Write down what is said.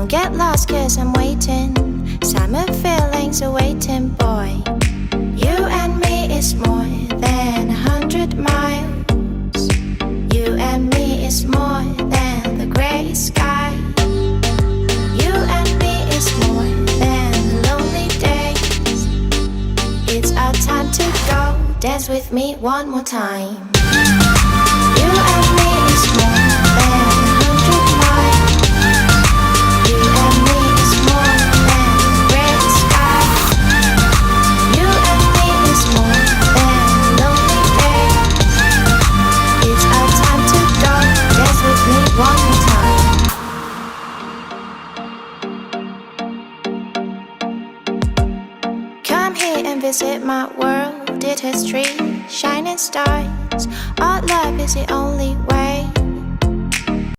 Don't get lost cause I'm waiting. Summer feelings are waiting, boy. You and me is more than 100 miles. You and me is more than the gray sky. You and me is more than the lonely days. It's our time to go. Dance with me one more time. You and me is more than 100 miles. You and me is more than the gray sky. You and me is more than lonely days. It's our time to go. Dance with me one more time. Come here and visit my world. It has trees, shining stars. Our love is the only way.